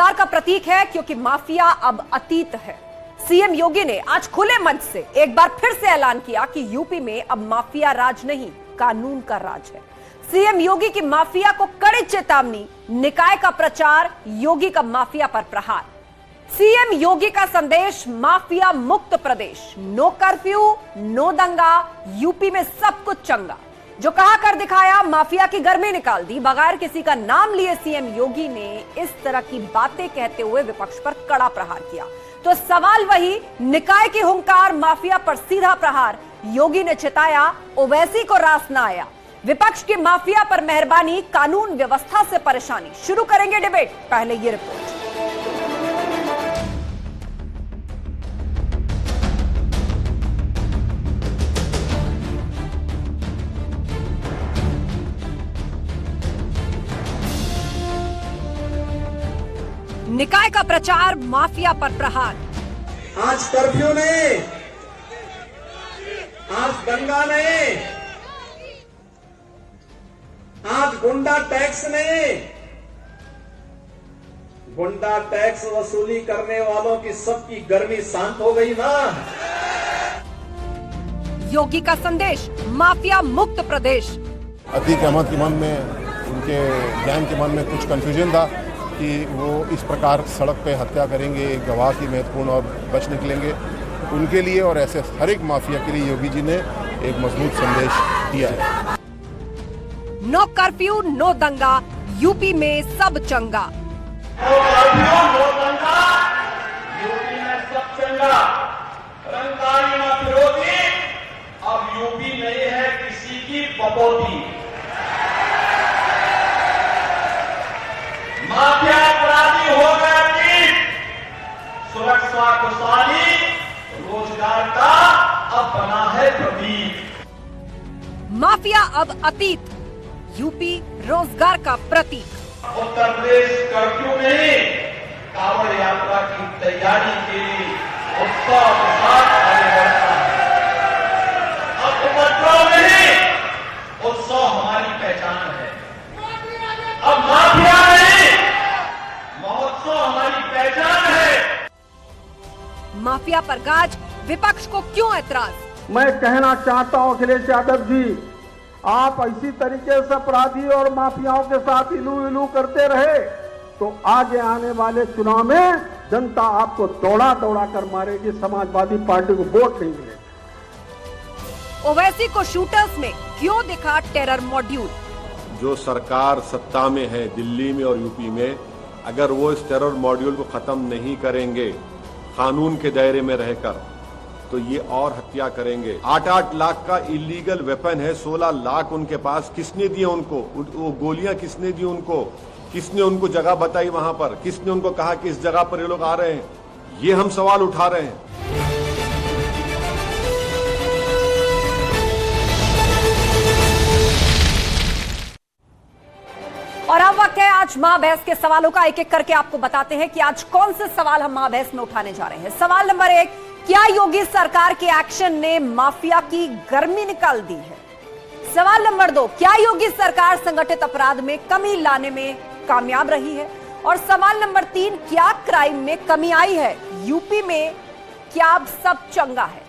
रोजगार का प्रतीक है क्योंकि माफिया अब अतीत है। सीएम योगी ने आज खुले मंच से एक बार फिर से ऐलान किया कि यूपी में अब माफिया राज नहीं, कानून का राज है। सीएम योगी की माफिया को कड़ी चेतावनी, निकाय का प्रचार, योगी का माफिया पर प्रहार। सीएम योगी का संदेश, माफिया मुक्त प्रदेश, नो कर्फ्यू, नो दंगा, यूपी में सब कुछ चंगा। जो कहा कर दिखाया, माफिया की गर्मी निकाल दी। बगैर किसी का नाम लिए सीएम योगी ने इस तरह की बातें कहते हुए विपक्ष पर कड़ा प्रहार किया। तो सवाल वही, निकाय की हुंकार, माफिया पर सीधा प्रहार। योगी ने चिताया, ओवैसी को रास ना आया। विपक्ष की माफिया पर मेहरबानी, कानून व्यवस्था से परेशानी। शुरू करेंगे डिबेट, पहले ये रिपोर्ट। निकाय का प्रचार, माफिया पर प्रहार। आज कर्फ्यू नहीं, आज दंगा नहीं, आज गुंडा टैक्स नहीं। गुंडा टैक्स वसूली करने वालों की सबकी गर्मी शांत हो गई ना। योगी का संदेश, माफिया मुक्त प्रदेश। अतीक अहमद के मन में, उनके गैंग के मन में कुछ कंफ्यूजन था कि वो इस प्रकार सड़क पे हत्या करेंगे, गवाह की महत्वपूर्ण और बच निकलेंगे। उनके लिए और ऐसे हर एक माफिया के लिए योगी जी ने एक मजबूत संदेश दिया है। नो कर्फ्यू, नो दंगा, यूपी में सब चंगा। नो कर्फ्यू, नो दंगा, यूपी में सब चंगा। रंगदारी न फिरोती, अब यूपी नहीं है किसी की पपौती। माफिया अपराधी हो गए कि सुरक्षा खुशहाली, रोजगार का अब बना है प्रतीक। माफिया अब अतीत, यूपी रोजगार का प्रतीक। उत्तर प्रदेश कर्फ्यू नहीं, कांवड़ यात्रा की तैयारी के लिए उत्साह के साथ आगे बढ़ता है। अब उपद्रव नहीं, उत्सव हमारी पहचान है। अब माफिया नहीं, महोत्सव हमारी पहचान है। माफिया पर गाज, विपक्ष को क्यों ऐतराज? मैं कहना चाहता हूं अखिलेश यादव जी, आप इसी तरीके से अपराधी और माफियाओं के साथ इलू इलू करते रहे तो आगे आने वाले चुनाव में जनता आपको दौड़ा दौड़ा कर मारेगी, समाजवादी पार्टी को वोट नहीं मिलेगा। ओवैसी को शूटर्स में क्यों दिखा टेरर मॉड्यूल? जो सरकार सत्ता में है दिल्ली में और यूपी में, अगर वो इस टेरर मॉड्यूल को खत्म नहीं करेंगे कानून के दायरे में रहकर, तो ये और हत्या करेंगे। 8-8 लाख का इलीगल वेपन है, 16 लाख उनके पास। किसने दिया उनको वो गोलियां? किसने दी उनको? किसने उनको जगह बताई वहां पर? किसने उनको कहा कि इस जगह पर ये लोग आ रहे हैं? ये हम सवाल उठा रहे हैं। और अब वक्त है आज मां बहस के सवालों का। एक एक करके आपको बताते हैं कि आज कौन से सवाल हम मां बहस में उठाने जा रहे हैं। सवाल नंबर 1, क्या योगी सरकार के एक्शन ने माफिया की गर्मी निकाल दी है? सवाल नंबर 2, क्या योगी सरकार संगठित अपराध में कमी लाने में कामयाब रही है? और सवाल नंबर 3, क्या क्राइम में कमी आई है? यूपी में क्या अब सब चंगा है?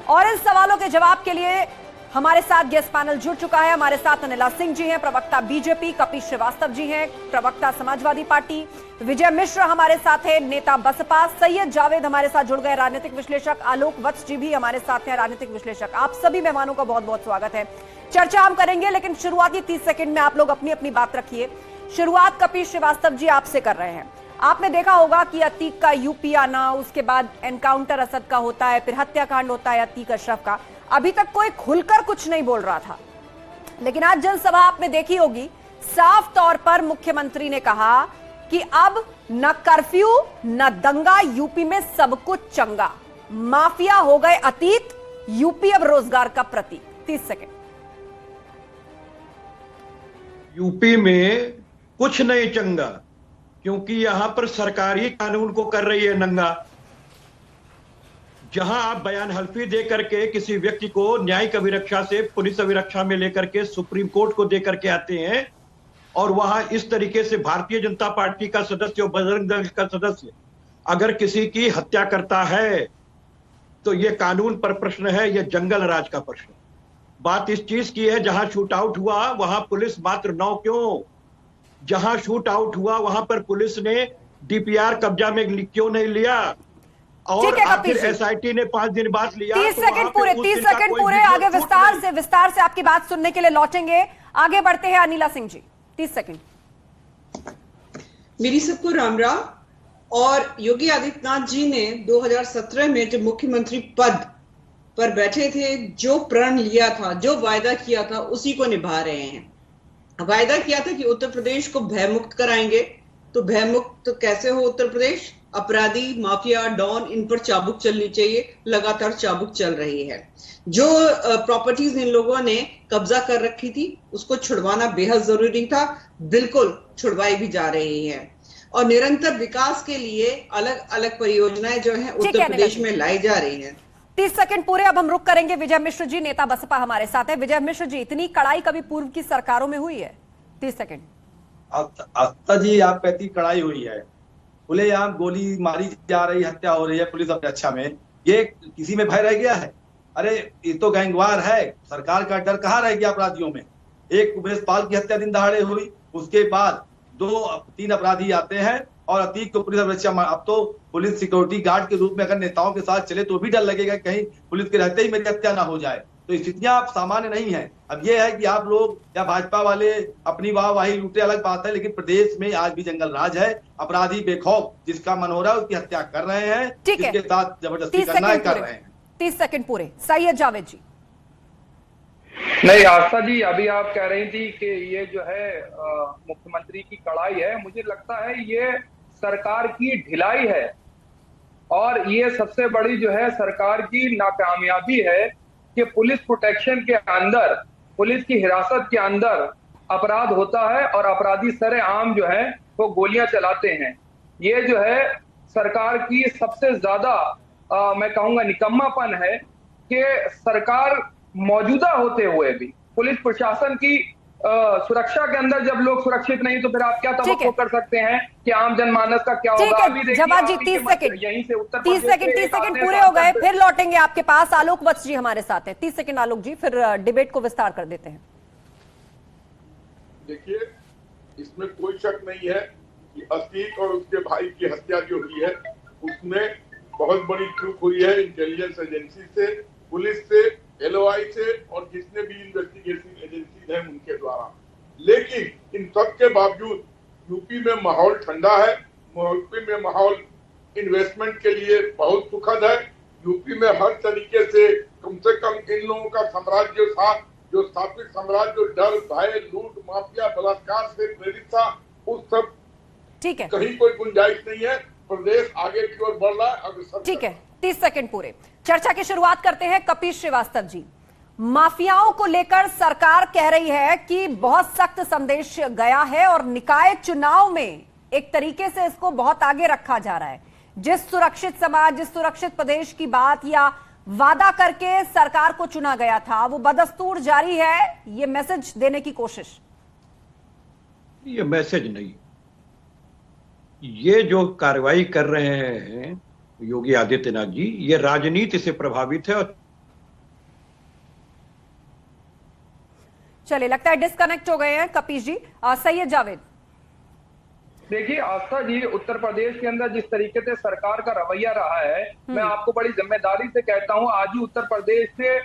और इन सवालों के जवाब के लिए हमारे साथ गेस्ट पैनल जुड़ चुका है। हमारे साथ अनिला सिंह जी हैं, प्रवक्ता बीजेपी, कपिल श्रीवास्तव जी हैं, प्रवक्ता समाजवादी पार्टी, विजय मिश्र हमारे साथ है, नेता बसपा, सैयद जावेद हमारे साथ जुड़ गए, राजनीतिक विश्लेषक, आलोक वत्स जी भी हमारे साथ हैं, राजनीतिक विश्लेषक। आप सभी मेहमानों का बहुत बहुत स्वागत है। चर्चा हम करेंगे, लेकिन शुरुआती 30 सेकंड में आप लोग अपनी अपनी बात रखिए। शुरुआत कपिल श्रीवास्तव जी आपसे कर रहे हैं। आपने देखा होगा कि अतीक का यूपी आना, उसके बाद एनकाउंटर असद का होता है, फिर हत्याकांड होता है अतीक अशरफ का। अभी तक कोई खुलकर कुछ नहीं बोल रहा था, लेकिन आज जनसभा आपने देखी होगी, साफ तौर पर मुख्यमंत्री ने कहा कि अब न कर्फ्यू न दंगा, यूपी में सब कुछ चंगा। माफिया हो गए अतीत, यूपी अब रोजगार का प्रतीक। 30 सेकंड। यूपी में कुछ नहीं चंगा, क्योंकि यहां पर सरकार ही कानून को कर रही है नंगा। जहां आप बयान हल्फी दे करके किसी व्यक्ति को न्यायिक अभिरक्षा से पुलिस अभिरक्षा में लेकर के सुप्रीम कोर्ट को दे करके आते हैं, और वहां इस तरीके से भारतीय जनता पार्टी का सदस्य और बजरंग दल का सदस्य अगर किसी की हत्या करता है तो ये कानून पर प्रश्न है, ये जंगल राज का प्रश्न। बात इस चीज की है, जहां शूट आउट हुआ वहां पुलिस मात्र 9 क्यों? जहां शूट आउट हुआ वहां पर पुलिस ने डीपीआर कब्जा में क्यों नहीं लिया? और आखिर एसआईटी ने 5 दिन बाद लिया। 30 सेकंड पूरे, 30 सेकंड पूरे। आगे विस्तार से आपकी बात सुनने के लिए लौटेंगे। आगे बढ़ते हैं अनिला सिंह जी, 30 सेकंड। मेरी सबको राम राम। और योगी आदित्यनाथ जी ने 2017 में जब मुख्यमंत्री पद पर बैठे थे, जो प्रण लिया था, जो वायदा किया था, उसी को निभा रहे हैं। वायदा किया था कि उत्तर प्रदेश को भयमुक्त कराएंगे। तो भयमुक्त कैसे हो उत्तर प्रदेश? अपराधी, माफिया, डॉन, इन पर चाबुक चलनी चाहिए। लगातार चाबुक चल रही है। जो प्रॉपर्टीज इन लोगों ने कब्जा कर रखी थी उसको छुड़वाना बेहद जरूरी था, बिल्कुल छुड़वाई भी जा रही है। और निरंतर विकास के लिए अलग अलग परियोजनाएं जो हैं उत्तर प्रदेश में लाई जा रही हैं। 30 सेकंड पूरे। अब हम रुक करेंगे विजय मिश्र जी, नेता बसपा हमारे साथ है। विजय मिश्र जी, इतनी कड़ाई कभी पूर्व की सरकारों में हुई है? 30 सेकंड। आस्था जी, आप कहती कड़ाई हुई है, खुलेआम गोली मारी जा रही, हत्या हो रही है पुलिस अपने अच्छा में, ये किसी में भय रह गया है? अरे ये तो गैंगवार है, सरकार का डर कहाँ रह गया अपराधियों में? एक उमेश पाल की हत्या दिन दहाड़े हुई, उसके बाद 2-3 अपराधी आते हैं और अतीक को पुलिस अब तो पुलिस सिक्योरिटी गार्ड के रूप में अगर नेताओं के साथ चले तो भी डर लगेगा कहीं पुलिस के रहते ही मेरी हत्या ना हो जाए। तो स्थितियां आप सामान्य नहीं है। अब ये है कि आप लोग या भाजपा वाले अपनी वाहवाही लूटे, अलग बात है, लेकिन प्रदेश में आज भी जंगल राज है। अपराधी बेखौफ जिसका मन हो रहा है उसकी हत्या कर रहे हैं, जिसके साथ जबरदस्ती करना है कर रहे हैं। 30 सेकंड पूरे। सैयद जावेद जी। नहीं आस्था जी, अभी आप कह रही थी कि ये जो है मुख्यमंत्री की कड़ाई है, मुझे लगता है ये सरकार की ढिलाई है। और ये सबसे बड़ी जो है सरकार की नाकामयाबी है कि पुलिस प्रोटेक्शन के अंदर, पुलिस की हिरासत के अंदर अपराध होता है और अपराधी सरेआम जो है वो गोलियां चलाते हैं। ये जो है सरकार की सबसे ज्यादा मैं कहूंगा निकम्मापन है कि सरकार मौजूदा होते हुए भी पुलिस प्रशासन की सुरक्षा के अंदर जब लोग सुरक्षित नहीं तो फिर आप क्या तवक्को कर सकते हैं कि आम जनमानस का क्या होगा? अभी जवाब जी 30 सेकंड, यहीं से उत्तर 30 सेकंड पूरे हो गए, फिर लौटेंगे आपके पास। आलोक वत्स जी हमारे साथ हैं। 30 सेकंड आलोक जी, फिर डिबेट को विस्तार कर देते हैं। देखिए, इसमें कोई शक नहीं है कि अतीक और उसके भाई की हत्या जो हुई है उसमें बहुत बड़ी चूक हुई है इंटेलिजेंस एजेंसी से, पुलिस से, LOI से और जितने भी इन्वेस्टिगेशन एजेंसी हैं उनके द्वारा। लेकिन इन सब के बावजूद यूपी में माहौल ठंडा है, यूपी में माहौल इन्वेस्टमेंट के लिए बहुत सुखद है। यूपी में हर तरीके से कम इन लोगों का साम्राज्य था, जो स्थापित साम्राज्य, जो डर, भय, लूट, माफिया, बलात्कार से प्रेरित था, उस सब ठीक है, कहीं कोई गुंजाइश नहीं है। प्रदेश आगे की ओर बढ़ रहा है। अग्रसर ठीक है। 30 सेकंड पूरे। चर्चा की शुरुआत करते हैं कपीश श्रीवास्तव जी। माफियाओं को लेकर सरकार कह रही है कि बहुत सख्त संदेश गया है और निकाय चुनाव में एक तरीके से इसको बहुत आगे रखा जा रहा है। जिस सुरक्षित समाज, जिस सुरक्षित प्रदेश की बात या वादा करके सरकार को चुना गया था, वो बदस्तूर जारी है, ये मैसेज देने की कोशिश। ये मैसेज नहीं, ये जो कार्रवाई कर रहे हैं योगी आदित्यनाथ जी, ये राजनीति से प्रभावित है। और चलिए, लगता है डिस्कनेक्ट हो गए हैं कपीश जी। सैयद जावेद। देखिए आस्था जी, उत्तर प्रदेश के अंदर जिस तरीके से सरकार का रवैया रहा है, मैं आपको बड़ी जिम्मेदारी से कहता हूं, आज ही उत्तर प्रदेश से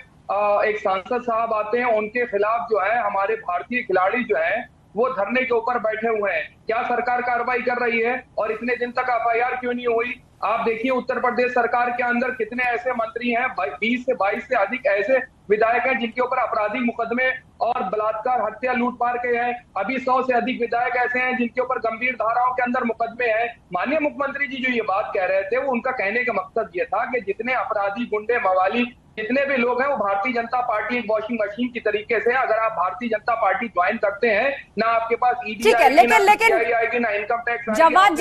एक सांसद साहब आते हैं, उनके खिलाफ जो है हमारे भारतीय खिलाड़ी जो है वो धरने के ऊपर बैठे हुए हैं। क्या सरकार कार्रवाई कर रही है? और इतने दिन तक FIR क्यों नहीं हुई? आप देखिए उत्तर प्रदेश सरकार के अंदर कितने ऐसे मंत्री हैं, 20 से 22 से अधिक ऐसे विधायक हैं जिनके ऊपर आपराधिक मुकदमे और बलात्कार, हत्या, लूटपाट के हैं। अभी 100 से अधिक विधायक ऐसे हैं जिनके ऊपर गंभीर धाराओं के अंदर मुकदमे हैं। माननीय मुख्यमंत्री जी जो ये बात कह रहे थे, वो उनका कहने का मकसद ये था कि जितने अपराधी, गुंडे, मवाली, जितने भी लोग हैं वो भारतीय जनता पार्टी एक वॉशिंग मशीन की तरीके से, अगर आप भारतीय जनता पार्टी ज्वाइन करते हैं ना, आपके पास ईडी आएगी, ना इनकम टैक्स। जवाद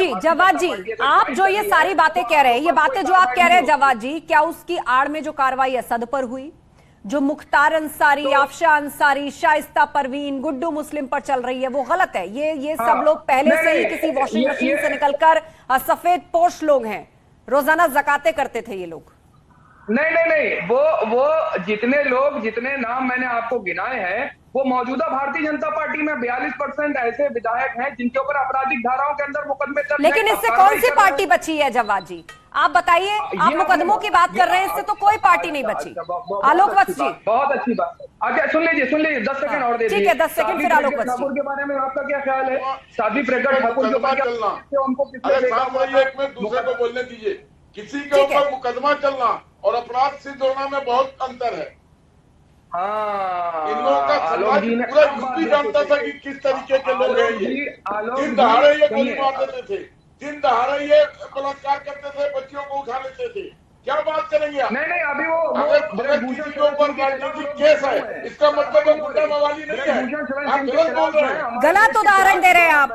जी, आप जो ये सारी बातें कह रहे हैं, ये बातें जो आप कह रहे हैं जवाद जी, क्या उसकी आड़ में जो कार्रवाई असद पर हुई, जो मुख्तार अंसारी, आफशा अंसारी, शाइस्ता परवीन, गुड्डू मुस्लिम पर चल रही है वो गलत है। ये सब लोग पहले से ही किसी वॉशिंग मशीन से निकलकर सफेद पोश लोग हैं, रोजाना ज़कातें करते थे ये लोग। नहीं, वो जितने नाम मैंने आपको गिनाए हैं वो मौजूदा भारतीय जनता पार्टी में 42% ऐसे विधायक हैं जिनके ऊपर आपराधिक धाराओं के अंदर मुकदमे चल रहे हैं। लेकिन इससे कौन सी पार्टी बची है जवाद जी, आप बताइए। आप मुकदमों की बात कर रहे हैं, इससे तो कोई पार्टी नहीं बची। आलोक वत्स जी, बहुत अच्छी बात। अच्छा सुन लीजिए 10 सेकंड और दे दीजिए। ठीक है, 10 सेकंड फिर आलोक वत्स जी। ठाकुर के बारे में आपका क्या ख्याल है? साध्वी प्रज्ञा ठाकुर के ऊपर उनको एक में दूसरे को बोलने दीजिए। किसी के ऊपर मुकदमा चलना और अपराध सिद्ध होना में बहुत अंतर है। हाँ, इन लोगों का समाज पूरा यूपी जानता था कि किस तरीके के लोग हैं ये। दिन दहाड़े ये गोली मार देते थे, दिन दहाड़े ये बलात्कार करते थे, बच्चियों को उठा लेते थे। क्या बात करेंगे आप? नहीं अभी वो अगर किसी के ऊपर राजनीतिक केस है, इसका मतलब वो गुंडा मवाली नहीं है। आप गलत बोल रहे हैं, गलत उदाहरण दे रहे हैं आप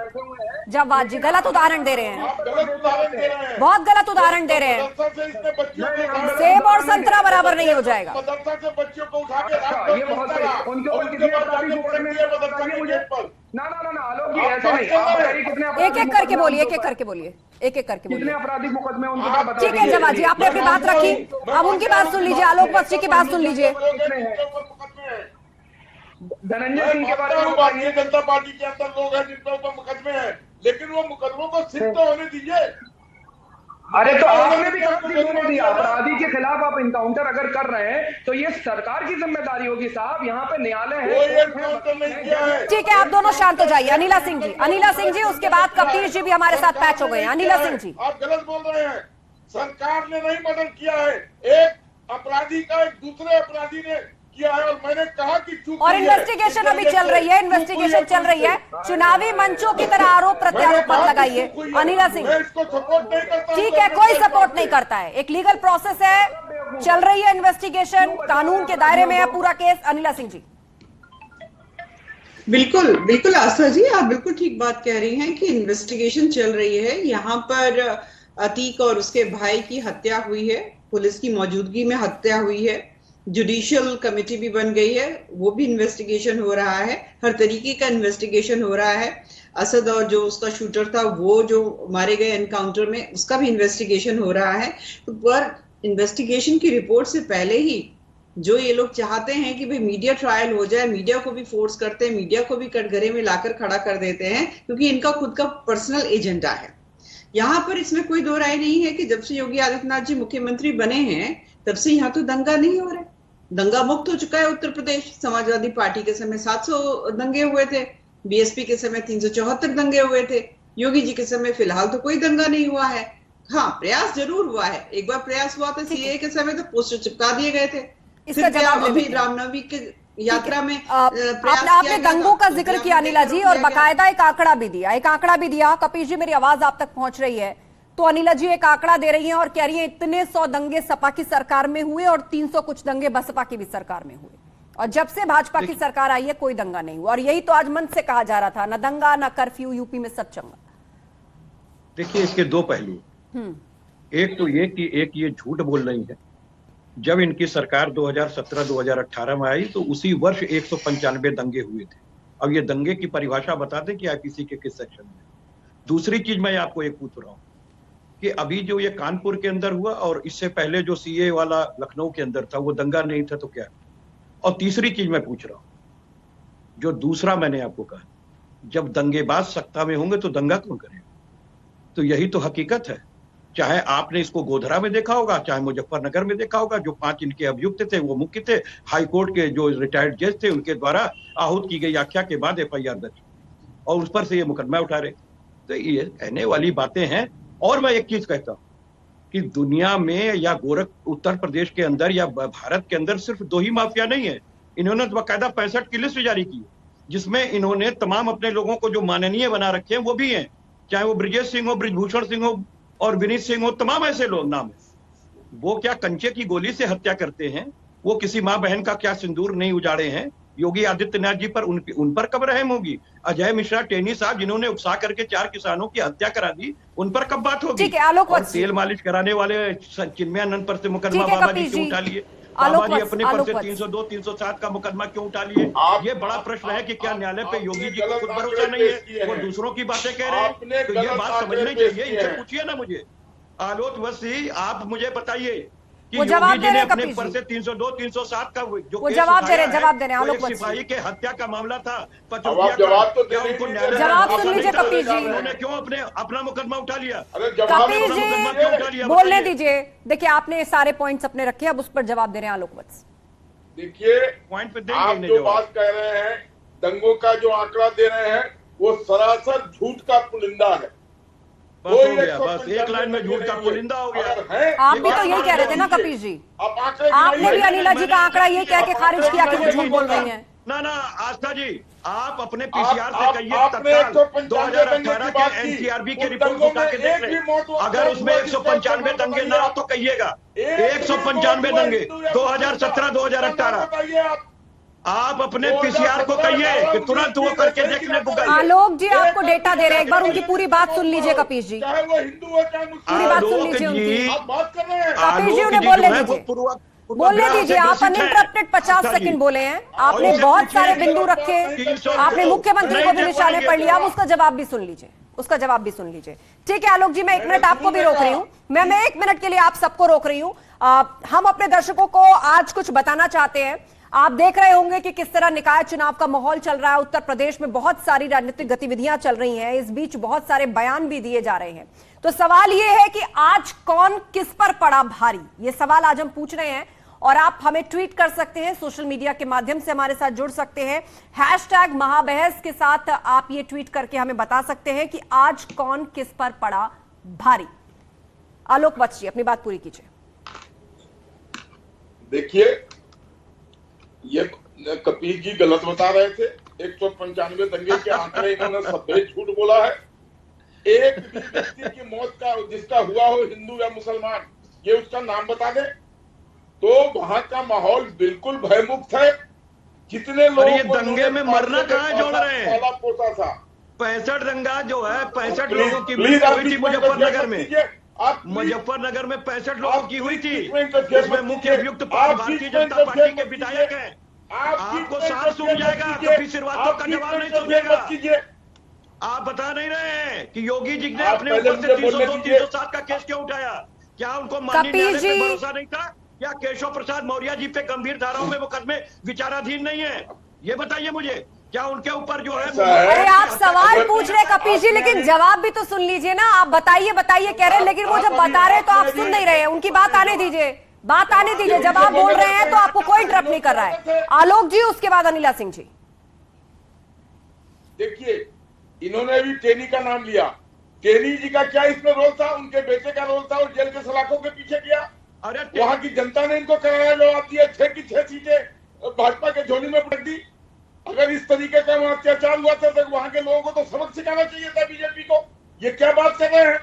जवाद जी, गलत उदाहरण दे रहे हैं, आप गलत उदाहरण दे रहे हैं, बहुत गलत उदाहरण दे रहे हैं। मदरसा से इसने बच्चियों को सेब और संतरा बराबर नहीं हो जाएगा। मदरसा से बच्चियों को उठा के ना आलोक जी ऐसे नहीं। एक एक करके बोलिए, एक एक करके बोलिए, एक एक करके कितने बोलिए। आपराधिक मुकदमे उनके ऊपर बता ठीक है जवाद जी, आपने अपनी बात रखी, अब उनकी बात सुन लीजिए, आलोक वत्स जी की बात सुन लीजिए। धनंजय सिंह के बारे में भारतीय जनता पार्टी के अंदर लोग हैं जिनके ऊपर मुकदमे हैं, लेकिन वो मुकदमों को सिद्ध तो होने दीजिए। अरे तो आपने भी कहा सिद्ध होने दिया। अपराधी के खिलाफ आप इनकाउंटर अगर कर रहे हैं तो ये सरकार की जिम्मेदारी होगी साहब, यहाँ पे न्यायालय है। ठीक है, आप दोनों शांत हो जाइए। अनिला सिंह जी, उसके बाद कपिल जी भी हमारे साथ पैच हो गए हैं। अनिला सिंह जी, आप गलत बोल रहे हैं। सरकार ने नहीं मर्डर किया है, एक अपराधी का एक दूसरे अपराधी ने किया है, और मैंने कहा कि चूक और इन्वेस्टिगेशन अभी चल रही है, इन्वेस्टिगेशन चल रही है। चुनावी मंचों की तरह आरोप प्रत्यारोप मत लगाइए। अनिला सिंह, इसको सपोर्ट नहीं करता। ठीक है, कोई सपोर्ट नहीं करता है, एक लीगल प्रोसेस है, चल रही है इन्वेस्टिगेशन, कानून के दायरे में है पूरा केस। अनिला सिंह जी, बिल्कुल आस्था जी, आप बिल्कुल ठीक बात कह रही हैं कि इन्वेस्टिगेशन चल रही है। यहाँ पर अतीक और उसके भाई की हत्या हुई है, पुलिस की मौजूदगी में हत्या हुई है, जुडिशियल कमेटी भी बन गई है, वो भी इन्वेस्टिगेशन हो रहा है, हर तरीके का इन्वेस्टिगेशन हो रहा है। असद और जो उसका शूटर था वो जो मारे गए एनकाउंटर में, उसका भी इन्वेस्टिगेशन हो रहा है। पर इन्वेस्टिगेशन की रिपोर्ट से पहले ही जो ये लोग चाहते हैं कि भाई मीडिया ट्रायल हो जाए, मीडिया को भी फोर्स करते हैं, मीडिया को भी कटघरे में लाकर खड़ा कर देते हैं, क्योंकि इनका खुद का पर्सनल एजेंडा है। यहाँ पर इसमें कोई दो राय नहीं है कि जब से योगी आदित्यनाथ जी मुख्यमंत्री बने हैं तब से यहाँ तो दंगा नहीं हो रहा है, दंगा मुक्त हो चुका है उत्तर प्रदेश। समाजवादी पार्टी के समय 700 दंगे हुए थे, बीएसपी के समय 374 दंगे हुए थे, योगी जी के समय फिलहाल तो कोई दंगा नहीं हुआ है। हाँ, प्रयास जरूर हुआ है, एक बार प्रयास हुआ था सीएए के समय, तो पोस्टर चिपका दिए गए थे। इसका जवाब अभी रामनवमी के यात्रा में आपने दंगों का जिक्र किया अनिला जी, और बाकायदा एक आंकड़ा भी दिया। कपिल जी, मेरी आवाज आप तक पहुंच रही है? तो अनिला जी एक आंकड़ा दे रही हैं और कह रही हैं इतने 100 दंगे सपा की सरकार में हुए और 300 कुछ दंगे बसपा की भी सरकार में हुए, और जब से भाजपा की सरकार आई है कोई दंगा नहीं हुआ। और यही तो आज मंच से कहा जा रहा था, न दंगा न कर्फ्यू, यूपी में सब चंगा। देखिए, इसके दो पहलू, एक तो ये कि एक ये झूठ बोल रही है। जब इनकी सरकार 2017-2018 में आई तो उसी वर्ष 195 दंगे हुए थे। अब ये दंगे की परिभाषा बता दें कि आईपीसी के किस सेक्शन में। दूसरी चीज मैं आपको एक पूछ रहा हूं कि अभी जो ये कानपुर के अंदर हुआ और इससे पहले जो सीए वाला लखनऊ के अंदर था, वो दंगा नहीं था तो क्या? और तीसरी चीज मैं पूछ रहा हूं, जो दूसरा मैंने आपको कहा, जब दंगेबाज सत्ता में होंगे तो दंगा कौन करेगा? तो यही तो हकीकत है। चाहे आपने इसको गोधरा में देखा होगा, चाहे मुजफ्फरनगर में देखा होगा, जो 5 इनके अभियुक्त थे वो मुख्य थे, हाईकोर्ट के जो रिटायर्ड जज थे उनके द्वारा आहूत की गई आख्या के बाद एफआईआर दर्ज, और उस पर से ये मुकदमा उठा रहे। तो ये कहने वाली बातें हैं। और मैं एक चीज कहता हूं कि दुनिया में या उत्तर प्रदेश के अंदर या भारत के अंदर सिर्फ 2 ही माफिया नहीं है। इन्होंने बाकायदा 65 की लिस्ट जारी की, जिसमें इन्होंने तमाम अपने लोगों को जो माननीय बना रखे हैं वो भी हैं, चाहे वो ब्रिजेश सिंह हो, ब्रिजभूषण सिंह हो और विनीत सिंह हो, तमाम ऐसे लोग नाम है। वो क्या कंचे की गोली से हत्या करते हैं? वो किसी माँ बहन का क्या सिंदूर नहीं उजाड़े हैं? योगी आदित्यनाथ जी पर उन पर कब रहम होगी? अजय मिश्रा टेनी साहब जिन्होंने उकसा करके 4 किसानों की हत्या करा दी, उन पर कब बात होगी? ठीक है, आलोक और तेल मालिश कराने वाले चिन्मयानंद पर से मुकदमा बाबा जी क्यों उठा लिए? बाबा जी अपने पर से 302, 307 का मुकदमा क्यों उठा लिए? ये बड़ा प्रश्न है कि क्या न्यायालय पे योगी जी को खुद भरोसा नहीं है, वो दूसरों की बातें कह रहे हैं? तो ये बात समझनी चाहिए, इनसे पूछिए ना मुझे। आलोक वसी, आप मुझे बताइए कि योगी जी ने अपने पर से 302, 307 का जो वो जवाब दे रहे हैं आलोक वसी, सिपाही के हत्या का मामला था, जवाब तो क्या उनको न्यायालय जवाब सुन लीजिए कपिल जी, उन्होंने क्यों अपना मुकदमा उठा लिया? कपिल जी बोलने दीजिए। देखिए आपने सारे पॉइंट्स अपने रखे, अब उस पर जवाब दे रहे हैं आलोक वत्स। देखिए पॉइंट पे आप जो बात कह रहे हैं, दंगों का जो आंकड़ा दे रहे हैं, वो सरासर झूठ का पुलिंदा है। बस हो गया, बस एक लाइन में झूठ का पुलिंदा हो गया। आप भी तो यही कह रहे थे ना कपिल जी, आपने भी अनिला जी का आंकड़ा ये कह के खारिज किया कि वो झूठ बोल रही हैं। ना आस्था जी, आप अपने पीसीआर से कहिए, तत्काल 2018 के एनसीआरबी की रिपोर्ट उठा के देख लें, अगर उसमें 195 दंगे ना हो तो कहिएगा 195 दंगे 2017, 2018। आप अपने पीसीआर को कहिए कि तुरंत वो करके देख ले गूगल। आलोक जी आपको डेटा दे रहे हैं, एक बार उनकी पूरी बात सुन लीजिए कपिल जी, चाहे वो हिंदू हो चाहे मुस्लिम, पूरी बात सुन लीजिए उनकी। आप बात कर रहे हैं, कपिल जी उन्हें बोलने दीजिए, आप अनइंटरप्टेड 50 सेकंड बोले हैं, आपने बहुत सारे बिंदु रखे, आपने मुख्यमंत्री को भी निशाने पर लिया, उसका जवाब भी सुन लीजिए, उसका जवाब भी सुन लीजिए। ठीक है आलोक जी, मैं 1 मिनट आपको भी रोक रही हूँ, मैं 1 मिनट के लिए आप सबको रोक रही हूँ। हम अपने दर्शकों को आज कुछ बताना चाहते हैं। आप देख रहे होंगे कि किस तरह निकाय चुनाव का माहौल चल रहा है उत्तर प्रदेश में, बहुत सारी राजनीतिक गतिविधियां चल रही हैं, इस बीच बहुत सारे बयान भी दिए जा रहे हैं। तो सवाल यह है कि आज कौन किस पर पड़ा भारी, ये सवाल आज हम पूछ रहे हैं और आप हमें ट्वीट कर सकते हैं, सोशल मीडिया के माध्यम से हमारे साथ जुड़ सकते हैं। हैशटैग महाबहस के साथ आप ये ट्वीट करके हमें बता सकते हैं कि आज कौन किस पर पड़ा भारी। आलोक वत्स जी अपनी बात पूरी कीजिए। देखिए ये कपिल जी गलत बता रहे थे, 195 दंगे के आंकड़े इन्होंने सभ्य झूठ बोला है। एक भी व्यक्ति की मौत का जिसका हुआ हो हिंदू या मुसलमान, ये उसका नाम बता दे तो वहां का माहौल बिल्कुल भयमुक्त है। कितने लोग दंगे में मरना कहाँ जोड़ रहे हैं? पोसा था 65 दंगा जो है, 65 लोगों की मृत्यु हुई थी मुजफ्फरनगर में। मुजफ्फरनगर में 65 लोगों की हुई थी, उसमें मुख्य अभियुक्त भारतीय जनता पार्टी के विधायक हैं। आपको साफ सुन जाएगा, कभी श्रीवास्तव का जवाब नहीं सुनिएगा। आप बता नहीं रहे हैं कि योगी जी ने अपने ऊपर से 302, 307 का केस क्यों उठाया? क्या उनको माननीय न्यायालय पे भरोसा नहीं था? या केशव प्रसाद मौर्य जी पे गंभीर धाराओं में मुकदमे विचाराधीन नहीं है? ये बताइए मुझे, क्या उनके ऊपर जो है? अरे आप सवाल पूछ रहे कपिल जी, लेकिन जवाब भी तो सुन लीजिए ना। आप बताइए बताइए कह रहे हैं, लेकिन वो जब बता रहे हैं तो आप सुन नहीं रहे हैं। उनकी बात आने दीजिए, बात आने दीजिए। जब आप बोल रहे हैं तो आपको कोई इंटरप्ट नहीं कर रहा है। आलोक जी, उसके बाद अनिला सिंह जी। देखिए इन्होंने भी टेनी का नाम लिया, टेनी जी का क्या इसमें रोल था? उनके बेटे का रोल था और जेल के सलाखों के पीछे किया। वहां की जनता ने इनको कराया जवाब दिया, 6 की 6 सीटें भाजपा के झोली में पटक दी। अगर इस तरीके का वहां अत्याचार हुआ था तो वहां के लोगों को तो सबक सिखाना चाहिए था बीजेपी को। ये क्या बात कर रहे हैं?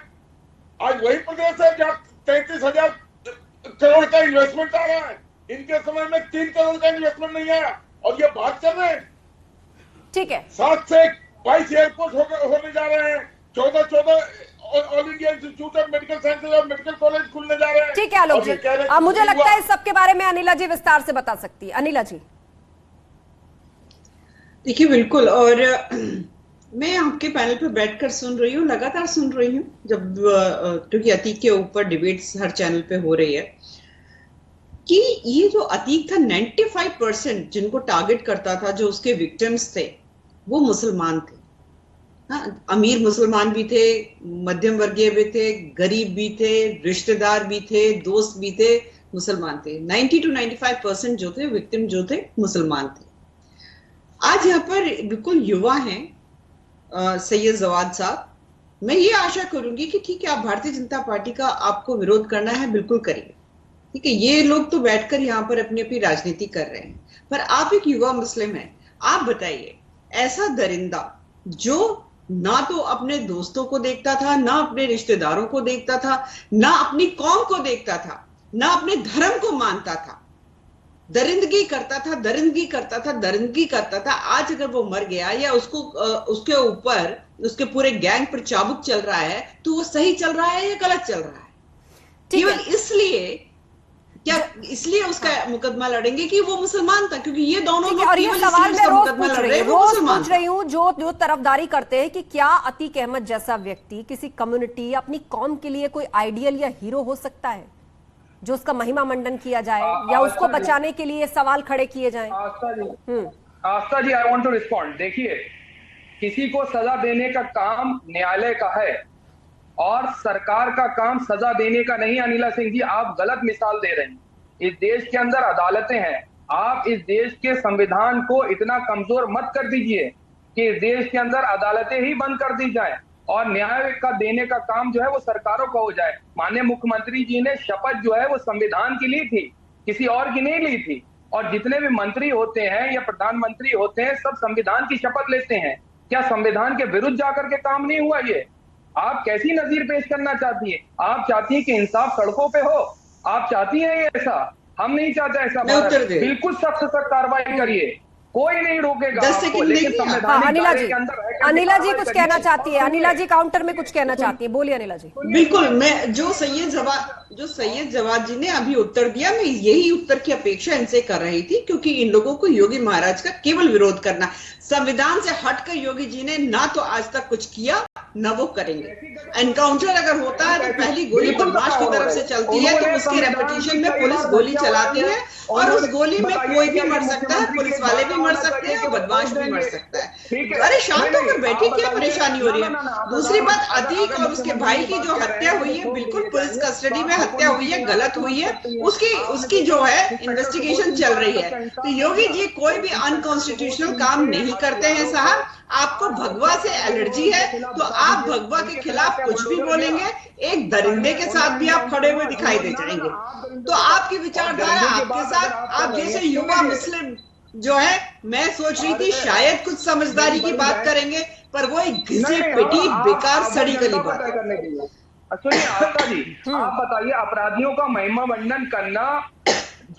आज वही प्रदेश है जहाँ 33,000 करोड़ का इन्वेस्टमेंट आ रहा है, इनके समय में 3 करोड़ का इन्वेस्टमेंट नहीं आया और ये बात कर रहे हैं। ठीक है, 7 से 22 एयरपोर्ट होने जा रहे हैं, 14 all India institute of medical sciences और मेडिकल कॉलेज खुलने जा रहे हैं। ठीक है आलोक जी, अब मुझे लगता है इस सब के बारे में अनिला जी विस्तार से बता सकती है। अनिला जी। देखिए बिल्कुल, और मैं आपके पैनल पे बैठकर सुन रही हूँ, लगातार सुन रही हूँ, जब क्योंकि अतीक के ऊपर डिबेट्स हर चैनल पे हो रही है, कि ये जो अतीक था 95% जिनको टारगेट करता था, जो उसके विक्टिम्स थे, वो मुसलमान थे। हाँ, अमीर मुसलमान भी थे, मध्यम वर्गीय भी थे, गरीब भी थे, रिश्तेदार भी थे, दोस्त भी थे, मुसलमान थे। 90 to 95% जो थे विक्टिम जो थे मुसलमान थे। आज यहाँ पर बिल्कुल युवा हैं सैयद जवाद साहब, मैं ये आशा करूंगी कि ठीक है, आप भारतीय जनता पार्टी का आपको विरोध करना है, बिल्कुल करिए, ठीक है। ये लोग तो बैठकर यहाँ पर अपनी अपनी राजनीति कर रहे हैं, पर आप एक युवा मुस्लिम हैं, आप बताइए ऐसा दरिंदा जो ना तो अपने दोस्तों को देखता था, ना अपने रिश्तेदारों को देखता था, ना अपनी कौम को देखता था, ना अपने धर्म को मानता था, दरिंदगी करता था, दरिंदगी करता था, दरिंदगी करता था। आज अगर वो मर गया या उसको उसके ऊपर उसके पूरे गैंग पर चाबुक चल रहा है, तो वो सही चल रहा है या गलत चल रहा है? केवल इसलिए क्या इसलिए उसका मुकदमा लड़ेंगे कि वो मुसलमान था? क्योंकि ये दोनों ठीक है, लोग और ये केवल सवाल इसलिए मैं उसका रोज मुकदमा पूछ लड़ रही रहे हूँ, हैं, वो रोज मुसलमान पूछ रही हूँ, जो तरफदारी करते हैं कि क्या अतीक अहमद जैसा व्यक्ति किसी कम्युनिटी, अपनी कौम के लिए कोई आइडियल या हीरो हो सकता है, जो उसका महिमा मंडन किया जाए या उसको बचाने के लिए सवाल खड़े किए जाएं? आस्था जी, आई वांट टू रिस्पॉन्ड। देखिए, किसी को सजा देने का काम न्यायालय का है और सरकार का काम सजा देने का नहीं। अनिला सिंह जी, आप गलत मिसाल दे रहे हैं। इस देश के अंदर अदालतें हैं। आप इस देश के संविधान को इतना कमजोर मत कर दीजिए कि इस देश के अंदर अदालतें ही बंद कर दी जाए और न्याय का देने का काम जो है वो सरकारों का हो जाए। माननीय मुख्यमंत्री जी ने शपथ जो है वो संविधान की ली थी, किसी और की नहीं ली थी। और जितने भी मंत्री होते हैं या प्रधानमंत्री होते हैं, सब संविधान की शपथ लेते हैं। क्या संविधान के विरुद्ध जाकर के काम नहीं हुआ? ये आप कैसी नजीर पेश करना चाहती है? आप चाहती है कि इंसाफ सड़कों पे हो? आप चाहती हैं ऐसा? हम नहीं चाहते ऐसा। बिल्कुल सख्त कार्रवाई करिए, कोई नहीं रोकेगा आपको, लेकिन अनिला जी कुछ कहना चाहती है। अनिला जी काउंटर में कुछ कहना चाहती है, बोलिए अनिला जी। बिल्कुल, मैं जो सैयद जवाद जी ने अभी उत्तर दिया, मैं यही उत्तर की अपेक्षा इनसे कर रही थी, क्योंकि इन लोगों को योगी महाराज का केवल विरोध करना। संविधान से हटकर योगी जी ने ना तो आज तक कुछ किया न वो करेंगे। एनकाउंटर अगर होता है तो पहली गोली बदमाश की तरफ से चलती है, तो उसके रेपिटेशन में पुलिस गोली चलाती है और उस गोली में कोई भी मर सकता है, पुलिस वाले भी मर सकते हैं और बदमाश भी मर सकता है। अरे शांत होकर बैठिए, क्या परेशानी हो रही है? दूसरी बात, अतीक और उसके भाई की जो हत्या हुई है, बिल्कुल पुलिस कस्टडी में हत्या हुई है, गलत हुई है, उसकी जो है इन्वेस्टिगेशन चल रही है। तो योगी जी कोई भी अनकॉन्स्टिट्यूशनल काम नहीं करते हैं साहब। आपको भगवा से एलर्जी है तो आप भगवा के खिलाफ कुछ भी बोलेंगे, एक दरिंदे के साथ भी आप खड़े हुए दिखाई दे जाएंगे। तो आपकी विचारधारा आपके साथ, आप जैसे युवा मुस्लिम जो है, मैं सोच रही थी शायद कुछ समझदारी की बात करेंगे, पर वो एक घिसी पिटी बेकार सड़ी गली बात। सुनिए आस्था जी, आप बताइए, अपराधियों का महिमा मंडन करना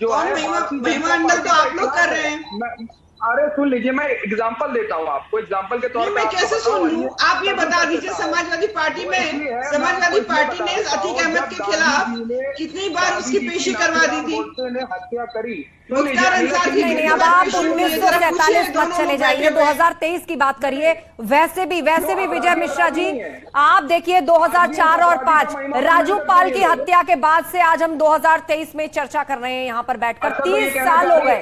जो है, महिमा मंडन तो आप लोग कर रहे हैं। अरे सुन लीजिए, मैं एग्जांपल देता हूँ आपको, एग्जांपल के तौर पे। मैं कैसे सुन लूं? आप ये बता दीजिए, समाजवादी पार्टी ने अतीक अहमद के खिलाफ कितनी बार उसकी पेशी करवा दी थी? हत्या करी। नहीं, अब आप 1947 मत चले जाइए, 2023 की बात करिए। वैसे भी विजय मिश्रा जी, आप देखिए 2004 और 5 राजू पाल की हत्या के बाद से आज हम 2023 में चर्चा कर रहे हैं यहाँ पर बैठकर। 30 साल हो गए,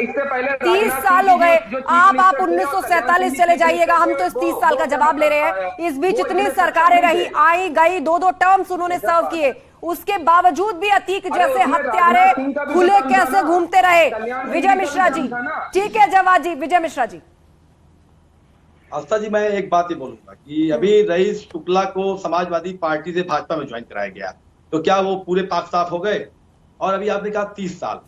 30 साल हो गए। आप 1947 चले जाइएगा, हम तो इस 30 साल का जवाब ले रहे हैं। इस बीच इतनी सरकारें रही, आई गई, 2-2 टर्म्स उन्होंने सर्व किए, उसके बावजूद भी अतीक जैसे हत्यारे खुले कैसे घूमते रहे? विजय मिश्रा जी, ठीक है जवाद जी, विजय मिश्रा जी। आस्था जी, मैं एक बात ही बोलूंगा कि अभी रईस शुक्ला को समाजवादी पार्टी से भाजपा में ज्वाइन कराया गया, तो क्या वो पूरे पाक साफ हो गए? और अभी आपने कहा 30 साल,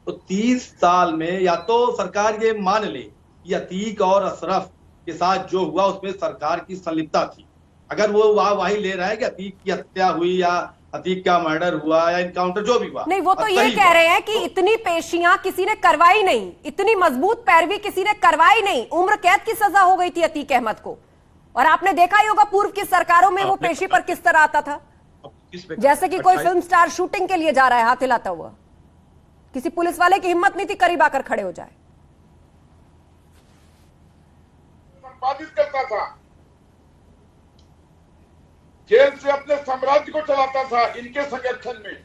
तो 30 साल में या तो सरकार ये मान ले कि अतीक और अशरफ के साथ जो हुआ उसमें सरकार की संलिप्तता थी। अगर वो वही ले रहा है कि अतीक की हत्या हुई या अतीक का मर्डर हुआ या इनकाउंटर जो भी हुआ, नहीं, वो तो ये कह रहे हैं कि इतनी पेशियां किसी ने करवाई नहीं, इतनी मजबूत पैरवी किसी ने करवाई नहीं, उम्र कैद की सजा हो गई थी अतीक अहमद को। और आपने देखा ही होगा पूर्व की सरकारों में वो पेशी पर किस तरह आता था, जैसे कि कोई फिल्म स्टार शूटिंग के लिए जा रहा है हाथ हिलाता हुआ, किसी पुलिस वाले की हिम्मत नहीं थी करीब आकर खड़े हो जाए। संपादित करता था, जेल से अपने साम्राज्य को चलाता था इनके संगठन में।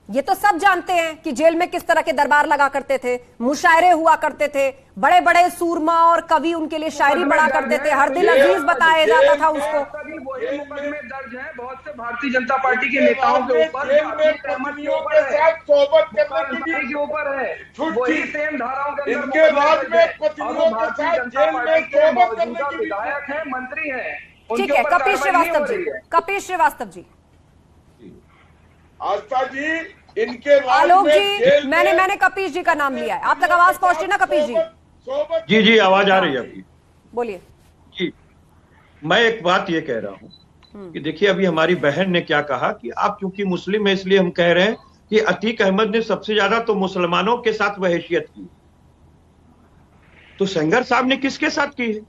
ये तो सब जानते हैं कि जेल में किस तरह के दरबार लगा करते थे, मुशायरे हुआ करते थे, बड़े बड़े सूरमा और कवि उनके लिए शायरी पढ़ा करते थे, हर दिल अजीज बताया जाता था उसको। वही मुकदमे दर्ज हैं बहुत से भारतीय जनता पार्टी के नेताओं के ऊपर, सोबत करने के ऊपर है, वही सेम धाराओं के अंदर इनके राज में पत्नियों के साथ जेल में सोबत करने की विधायक है, मंत्री है। ठीक है, कपिल श्रीवास्तव जी, आस्था जी, इनके आलोक जी, मैंने कपिल जी का नाम लिया है, आप तक आवाज पहुंची ना कपिल जी? जी आवाज आ रही है अभी, बोलिए जी। मैं एक बात ये कह रहा हूं कि देखिए, अभी हमारी बहन ने क्या कहा कि आप चूंकि मुस्लिम है इसलिए हम कह रहे हैं कि अतीक अहमद ने सबसे ज्यादा तो मुसलमानों के साथ वह हैसियत की, तो सेंगर साहब ने किसके साथ की है?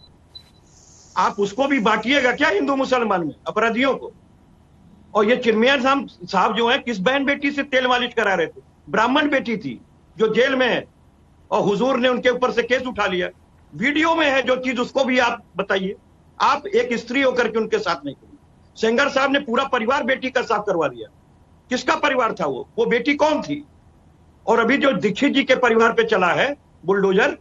आप उसको भी बांटिएगा क्या हिंदू मुसलमान में अपराधियों को? और ये चिन्मया साहब जो है किस बहन बेटी से तेल मालिश करा रहे थे? ब्राह्मण बेटी थी जो जेल में है और हुजूर ने उनके ऊपर से केस उठा लिया। वीडियो में है जो चीज, उसको भी आप बताइए। आप एक स्त्री होकर के उनके साथ नहीं करिए। सेंगर साहब ने पूरा परिवार बेटी का साफ करवा दिया। किसका परिवार था वो बेटी कौन थी? और अभी जो दीक्षित जी के परिवार पे चला है बुलडोजर,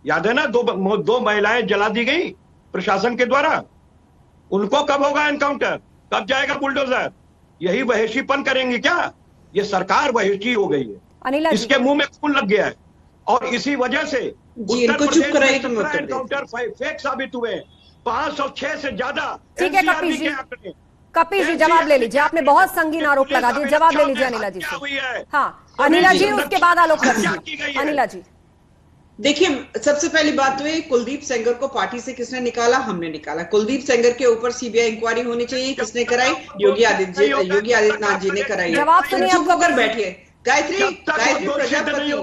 याद है ना, दो महिलाएं जला दी गई प्रशासन के द्वारा। उनको कब होगा एनकाउंटर? कब जाएगा बुलडोजर? यही वहेशीपन करेंगे क्या? ये सरकार वहेशी हो गई है, इसके मुंह में खून लग गया है और इसी वजह से उत्तर प्रदेश में एनकाउंटर फेक साबित हुए। 506 से ज्यादा। ठीक है कपिल जी जवाब ले लीजिए, आपने बहुत संगीन आरोप लगा दिए, जवाब ले लीजिए अनिला जी से। हाँ अनिला जी, उसके बाद आलोक कर अनिला जी। देखिए, सबसे पहली बात तो ये, कुलदीप सेंगर को पार्टी से किसने निकाला? हमने निकाला। कुलदीप सेंगर के ऊपर सीबीआई इंक्वायरी होनी चाहिए। किसने कराई? योगी आदित्यनाथ जी ने कराई। जवाब सुनिए, चुप होकर बैठिए। गायत्री प्रजापति जो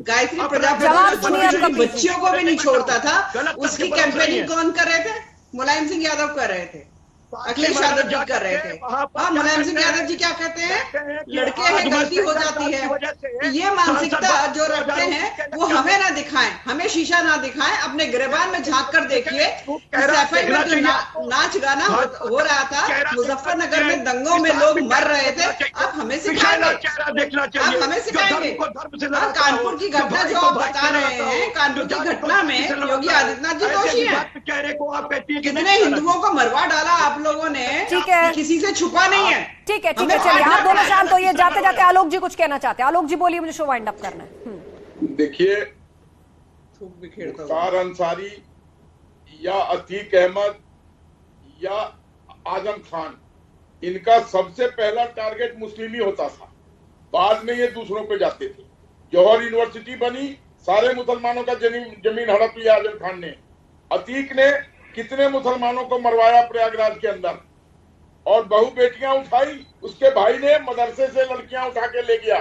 गायत्री प्रजापति बच्चियों को भी नहीं छोड़ता था, उसकी कैंपेनिंग कौन कर रहे थे? मुलायम सिंह यादव कर रहे थे, अखिलेश यादव जी कर रहे थे। हाँ, मुलायम सिंह यादव जी क्या कहते हैं? लड़के हैं, गलती हो जाती है। ये मानसिकता जो रखते हैं वो हमें ना दिखाएं, हमें शीशा ना दिखाएं। अपने गिरबान में झांक कर देखिए, सैफई में जो नाच गाना हो रहा था, मुजफ्फरनगर में दंगों में लोग मर रहे थे। आप हमें सिखाएंगे? आप हमें सिखाएंगे? कानपुर की घटना जो आप बता रहे हैं, कानपुर की घटना में योगी आदित्यनाथ जी दोषी हैं। कितने हिंदुओं को मरवा डाला आप लोगों ने, ठीक है, किसी से छुपा नहीं है। ठीक है चलिए, आप दोनों शांत होइए। जाते जाते आलोक जी कुछ कहना चाहते हैं। आलोक जी बोलिए, मुझे शो वाइंड अप करना है। देखिए, मुख्तार अंसारी या अतीक अहमद या आजम खान, इनका सबसे पहला टारगेट मुस्लिम ही होता था। बाद में ये दूसरों पे जाते थे। जौहर यूनिवर्सिटी बनी, सारे मुसलमानों का जमीन हड़प लिया आजम खान ने। अतीक ने कितने मुसलमानों को मरवाया प्रयागराज के अंदर, और बहु बेटियां उठाई। उसके भाई ने मदरसे से लड़कियां उठा के ले गया।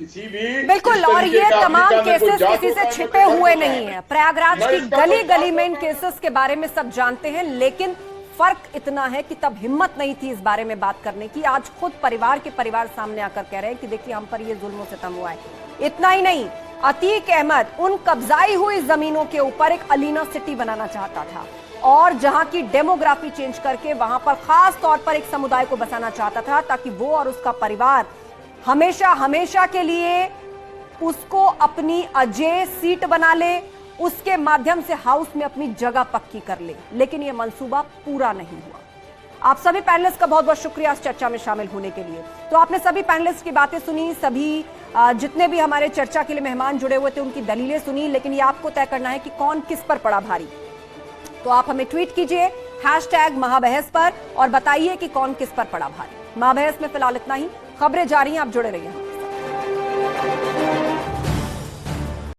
किसी भी बिल्कुल, और ये तमाम केसेस किसी से छिपे हुए नहीं है। प्रयागराज की गली गली में इन केसेस के बारे में सब जानते हैं, लेकिन फर्क इतना है कि तब हिम्मत नहीं थी इस बारे में बात करने की। आज खुद परिवार सामने आकर कह रहे हैं कि देखिए हम पर ये जुल्म सितम हुआ है। इतना ही नहीं, अतीक अहमद उन कब्जाई हुई जमीनों के ऊपर एक अलीना सिटी बनाना चाहता था और जहां की डेमोग्राफी चेंज करके वहां पर खास तौर पर एक समुदाय को बसाना चाहता था, ताकि वो और उसका परिवार हमेशा के लिए उसको अपनी अजेय सीट बना ले, उसके माध्यम से हाउस में अपनी जगह पक्की कर ले। लेकिन यह मंसूबा पूरा नहीं हुआ। आप सभी पैनलिस्ट का बहुत बहुत शुक्रिया इस चर्चा में शामिल होने के लिए। तो आपने सभी पैनलिस्ट की बातें सुनी, सभी जितने भी हमारे चर्चा के लिए मेहमान जुड़े हुए थे उनकी दलीलें सुनी, लेकिन ये आपको तय करना है कि कौन किस पर पड़ा भारी। तो आप हमें ट्वीट कीजिए #महाबहस पर और बताइए कि कौन किस पर पड़ा भारी। महाबहस में फिलहाल इतना ही। खबरें जारी हैं, आप जुड़े रहिए।